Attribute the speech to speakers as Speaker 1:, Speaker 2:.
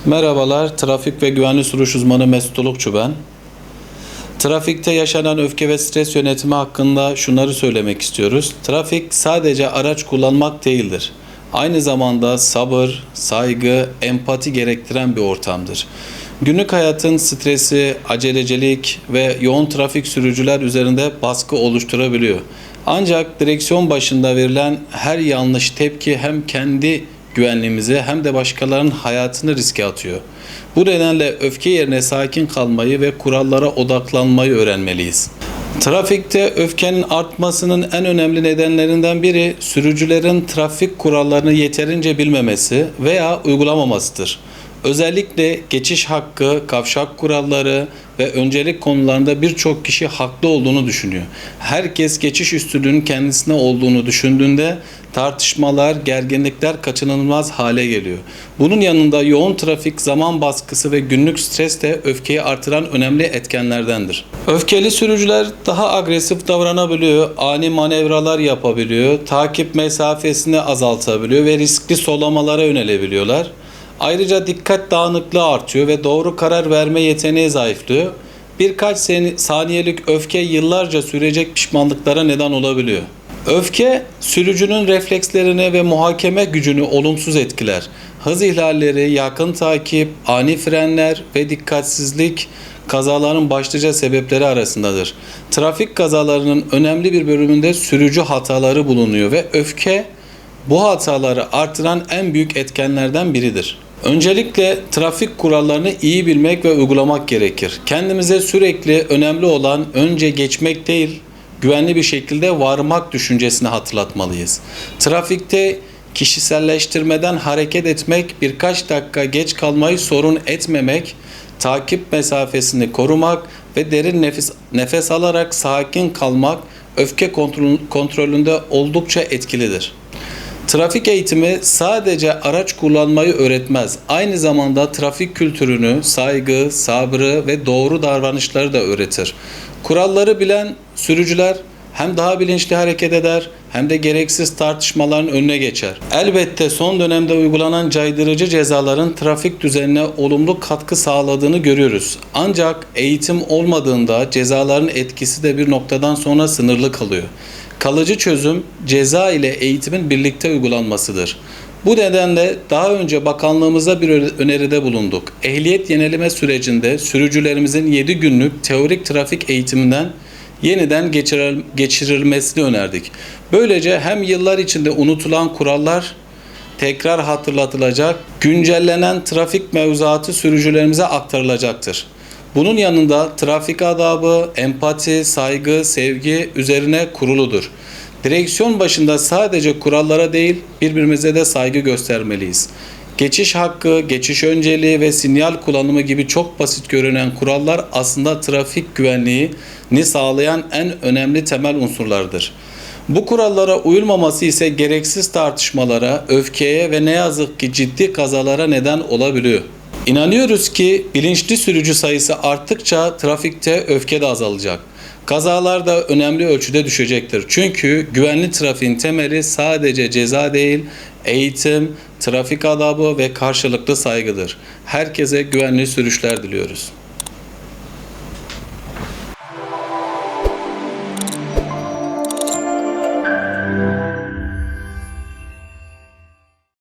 Speaker 1: Merhabalar, trafik ve güvenli sürüş uzmanı Mesut Olukçu ben. Trafikte yaşanan öfke ve stres yönetimi hakkında şunları söylemek istiyoruz. Trafik sadece araç kullanmak değildir. Aynı zamanda sabır, saygı, empati gerektiren bir ortamdır. Günlük hayatın stresi, acelecilik ve yoğun trafik sürücüler üzerinde baskı oluşturabiliyor. Ancak direksiyon başında verilen her yanlış tepki hem kendi güvenliğimizi hem de başkalarının hayatını riske atıyor. Bu nedenle öfke yerine sakin kalmayı ve kurallara odaklanmayı öğrenmeliyiz. Trafikte öfkenin artmasının en önemli nedenlerinden biri sürücülerin trafik kurallarını yeterince bilmemesi veya uygulamamasıdır. Özellikle geçiş hakkı, kavşak kuralları ve öncelik konularında birçok kişi haklı olduğunu düşünüyor. Herkes geçiş üstünlüğünün kendisine olduğunu düşündüğünde tartışmalar, gerginlikler kaçınılmaz hale geliyor. Bunun yanında yoğun trafik, zaman baskısı ve günlük stres de öfkeyi artıran önemli etkenlerdendir. Öfkeli sürücüler daha agresif davranabiliyor, ani manevralar yapabiliyor, takip mesafesini azaltabiliyor ve riskli solamalara yönelebiliyorlar. Ayrıca dikkat dağınıklığı artıyor ve doğru karar verme yeteneği zayıflıyor. Birkaç saniyelik öfke yıllarca sürecek pişmanlıklara neden olabiliyor. Öfke, sürücünün reflekslerini ve muhakeme gücünü olumsuz etkiler. Hız ihlalleri, yakın takip, ani frenler ve dikkatsizlik kazaların başlıca sebepleri arasındadır. Trafik kazalarının önemli bir bölümünde sürücü hataları bulunuyor ve öfke bu hataları artıran en büyük etkenlerden biridir. Öncelikle trafik kurallarını iyi bilmek ve uygulamak gerekir. Kendimize sürekli önemli olan önce geçmek değil, güvenli bir şekilde varmak düşüncesini hatırlatmalıyız. Trafikte kişiselleştirmeden hareket etmek, birkaç dakika geç kalmayı sorun etmemek, takip mesafesini korumak ve derin nefes alarak sakin kalmak öfke kontrolünde oldukça etkilidir. Trafik eğitimi sadece araç kullanmayı öğretmez. Aynı zamanda trafik kültürünü, saygı, sabrı ve doğru davranışları da öğretir. Kuralları bilen sürücüler hem daha bilinçli hareket eder hem de gereksiz tartışmaların önüne geçer. Elbette son dönemde uygulanan caydırıcı cezaların trafik düzenine olumlu katkı sağladığını görüyoruz. Ancak eğitim olmadığında cezaların etkisi de bir noktadan sonra sınırlı kalıyor. Kalıcı çözüm ceza ile eğitimin birlikte uygulanmasıdır. Bu nedenle daha önce bakanlığımıza bir öneride bulunduk. Ehliyet yenileme sürecinde sürücülerimizin 7 günlük teorik trafik eğitiminden yeniden geçirilmesini önerdik. Böylece hem yıllar içinde unutulan kurallar tekrar hatırlatılacak, güncellenen trafik mevzuatı sürücülerimize aktarılacaktır. Bunun yanında trafik adabı, empati, saygı, sevgi üzerine kuruludur. Direksiyon başında sadece kurallara değil, birbirimize de saygı göstermeliyiz. Geçiş hakkı, geçiş önceliği ve sinyal kullanımı gibi çok basit görünen kurallar aslında trafik güvenliğini sağlayan en önemli temel unsurlardır. Bu kurallara uyulmaması ise gereksiz tartışmalara, öfkeye ve ne yazık ki ciddi kazalara neden olabiliyor. İnanıyoruz ki bilinçli sürücü sayısı arttıkça trafikte öfke de azalacak. Kazalar da önemli ölçüde düşecektir. Çünkü güvenli trafiğin temeli sadece ceza değil, eğitim, trafik adabı ve karşılıklı saygıdır. Herkese güvenli sürüşler diliyoruz.